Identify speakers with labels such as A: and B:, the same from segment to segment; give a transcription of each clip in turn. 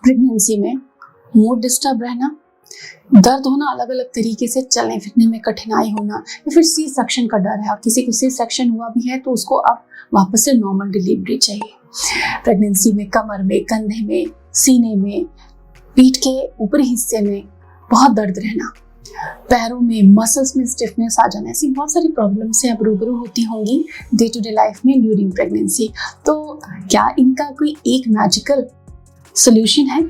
A: Pregnancy में mood disturb रहना, दर्द होना अलग अलग तरीके से, चलने फिरने में कठिनाई होना, या फिर सी सेक्शन का डर है। किसी को सी सेक्शन हुआ भी है तो उसको अब वापस से नॉर्मल डिलीवरी चाहिए। प्रेगनेंसी में कमर में, कंधे में, सीने में, पीठ के ऊपरी हिस्से में बहुत दर्द रहना, पैरों में मसल्स में स्टिफनेस आ जाना, ऐसी बहुत सारी प्रॉब्लम से आप रूबरू होती होंगी डे टू डे लाइफ में ड्यूरिंग प्रेगनेंसी। तो क्या इनका कोई एक मैजिकल सोल्यूशन है?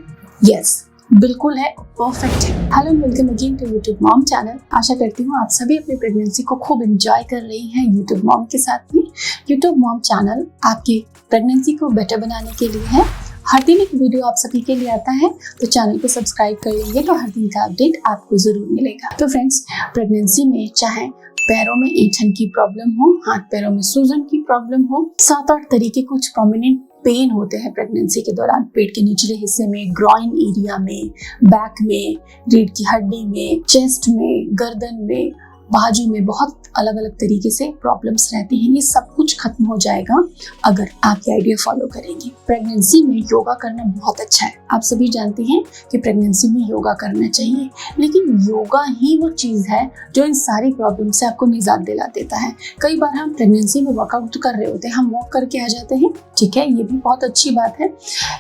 A: यस, बिल्कुल है, परफेक्ट है। Hello and welcome again to YouTube mom channel. आशा करती हूँ आप सभी अपनी प्रेगनेंसी को खूब एंजॉय कर रही हैं यूट्यूब मॉम के साथ में। यूट्यूब मॉम चैनल आपकी प्रेगनेंसी को बेटर बनाने के लिए है। हर दिन एक वीडियो आप सभी के लिए आता है, तो चैनल को सब्सक्राइब कर लेंगे तो हर दिन का अपडेट आपको जरूर मिलेगा। तो फ्रेंड्स, प्रेगनेंसी में चाहे पैरों में ऐंठन की प्रॉब्लम हो, हाथ पैरों में सूजन की प्रॉब्लम हो, 7-8 तरीके कुछ प्रोमिनेंट पेन होते हैं प्रेगनेंसी के दौरान। पेट के निचले हिस्से में, ग्रॉइन एरिया में, बैक में, रीढ़ की हड्डी में, चेस्ट में, गर्दन में, बाजू में, बहुत अलग अलग तरीके से प्रॉब्लम्स रहती हैं। ये सब कुछ खत्म हो जाएगा अगर आप ये आइडिया फॉलो करेंगे। प्रेगनेंसी में योगा करना बहुत अच्छा है। आप सभी जानते हैं कि प्रेगनेंसी में योगा करना चाहिए, लेकिन योगा ही वो चीज़ है जो इन सारी प्रॉब्लम से आपको निजात दिला देता है। कई बार हम प्रेगनेंसी में वर्कआउट कर रहे होते हैं, हम वॉक करके आ जाते हैं, ठीक है, ये भी बहुत अच्छी बात है।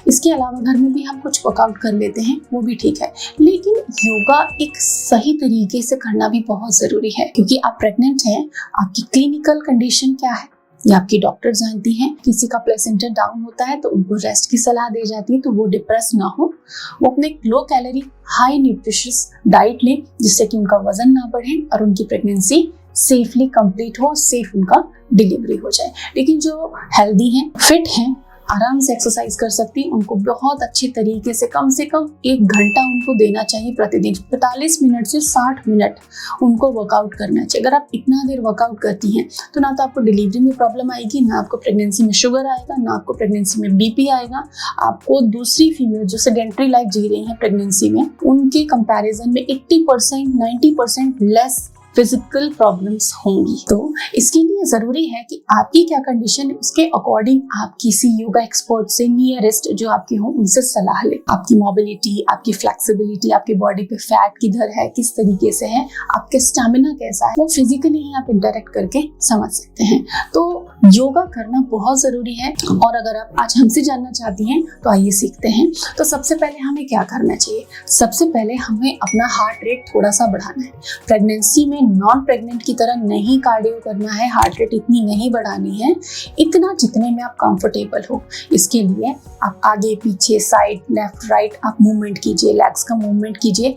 A: इसके अलावा घर में भी हम कुछ वर्कआउट कर लेते हैं, वो भी ठीक है, लेकिन योगा एक सही तरीके से करना भी बहुत ज़रूरी है, क्योंकि आप प्रेग्नेंट हैं। आपकी क्लिनिकल कंडीशन क्या है ये आपकी डॉक्टर जानती हैं। किसी का प्लेसेंटा डाउन होता है तो उनको रेस्ट की सलाह दी जाती है, तो वो डिप्रेस ना हो, वो अपने low calorie high nutritious diet लें, जिससे कि उनका वजन ना बढ़े और उनकी प्रेगनेंसी सेफली कंप्लीट हो, सेफ उनका डिलीवरी हो जाए। लेकिन जो हेल्दी हैं, फिट हैं, आराम से एक्सरसाइज कर सकती हैं, उनको बहुत अच्छे तरीके से कम 1 घंटा उनको देना चाहिए प्रतिदिन। 45 मिनट से 60 मिनट उनको वर्कआउट करना चाहिए। अगर आप इतना देर वर्कआउट करती हैं तो ना तो आपको डिलीवरी में प्रॉब्लम आएगी, ना आपको प्रेगनेंसी में शुगर आएगा, ना आपको प्रेगनेंसी में बीपी आएगा। आपको दूसरी फीमेल जो सेडेंटरी लाइफ जी रही है प्रेगनेंसी में, उनके कंपैरिजन में 80% 90% लेस फिजिकल प्रॉब्लम्स होंगी। तो इसके लिए जरूरी है कि आपकी क्या कंडीशन है, उसके अकॉर्डिंग आप किसी योगा एक्सपर्ट से नियरेस्ट जो आपके हो उनसे सलाह लें। आपकी मोबिलिटी, आपकी फ्लेक्सिबिलिटी, आपकी बॉडी पे फैट किधर है, किस तरीके से है, आपके स्टैमिना कैसा है, वो फिजिकली ही आप इंटरेक्ट करके समझ सकते हैं। तो योगा करना बहुत जरूरी है, और अगर आप आज हमसे जानना चाहती हैं तो आइए सीखते हैं। तो सबसे पहले हमें क्या करना चाहिए? सबसे पहले हमें अपना हार्ट रेट थोड़ा सा बढ़ाना है। प्रेगनेंसी में नॉन प्रेग्नेंट की तरह नहीं कार्डियो करना है, हार्ट रेट इतनी नहीं बढ़ानी है, इतना जितने में आप कंफर्टेबल हो। इसके लिए आप आगे पीछे, साइड, लेफ्ट, राइट आप मूवमेंट कीजिए, लेग्स का मूवमेंट कीजिए,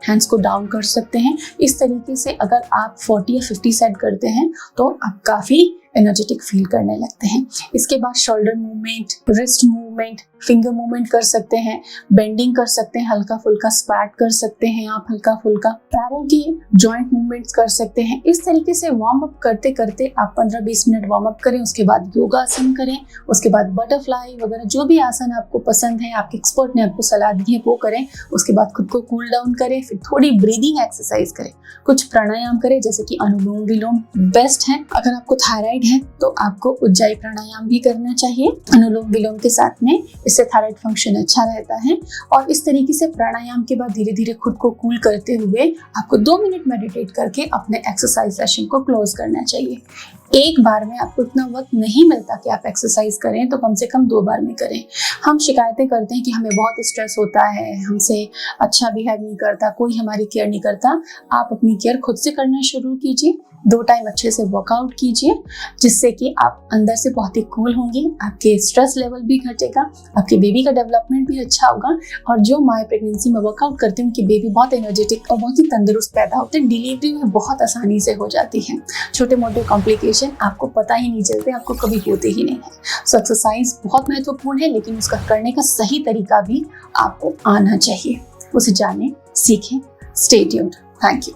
A: हैंड्स को डाउन कर सकते हैं। इस तरीके से अगर आप 40 या 50 सेट करते हैं तो आप काफ़ी एनर्जेटिक फील करने लगते हैं। इसके बाद shoulder movement, wrist movement, finger movement कर सकते हैं, बेंडिंग कर सकते हैं, हल्का फुल्का स्क्वाट कर सकते हैं आप, हल्का फुल्का पैरों की जॉइंट मूवमेंट्स कर सकते हैं। इस तरीके से वार्म अप करते करते आप 15-20 मिनट वार्म अप करें। उसके बाद योगासन करें, उसके बाद बटरफ्लाई वगैरह जो भी आसन आपको पसंद है, आपके एक्सपर्ट ने आपको सलाह दी है वो करें। उसके बाद खुद को कूल डाउन करें, फिर थोड़ी ब्रीदिंग एक्सरसाइज करें, कुछ प्राणायाम करें जैसे कि अनुलोम विलोम बेस्ट है। अगर आपको थायराइड है तो आपको उज्जाई प्राणायाम भी करना चाहिए अनुलोम विलोम के साथ में, इससे थायराइड फंक्शन अच्छा रहता है। और इस तरीके से प्राणायाम के बाद धीरे धीरे खुद को कूल करते हुए आपको 2 मिनट मेडिटेट करके अपने एक्सरसाइज सेशन को क्लोज करना चाहिए। एक बार में आपको इतना वक्त नहीं मिलता कि आप एक्सरसाइज करें, तो कम से कम 2 बार में करें। हम शिकायतें करते हैं कि हमें बहुत स्ट्रेस होता है, हमसे अच्छा बिहेव नहीं करता, कोई हमारी केयर नहीं करता। आप अपनी केयर खुद से करना शुरू कीजिए। 2 टाइम अच्छे से वर्कआउट कीजिए, जिससे कि आप अंदर से बहुत ही कूल होंगे, आपके स्ट्रेस लेवल भी घटेगा, आपके बेबी का डेवलपमेंट भी अच्छा होगा। और जो माँ प्रेगनेंसी में वर्कआउट करते हैं उनकी बेबी बहुत एनर्जेटिक और बहुत ही तंदुरुस्त पैदा होते हैं, डिलीवरी में बहुत आसानी से हो जाती है। छोटे मोटे कॉम्प्लिकेशन आपको पता ही नहीं चलते, आपको कभी होते ही नहीं है। सो एक्सरसाइज बहुत महत्वपूर्ण है, लेकिन उसका करने का सही तरीका भी आपको आना चाहिए। उसे जानें, सीखें। Stay tuned. Thank you.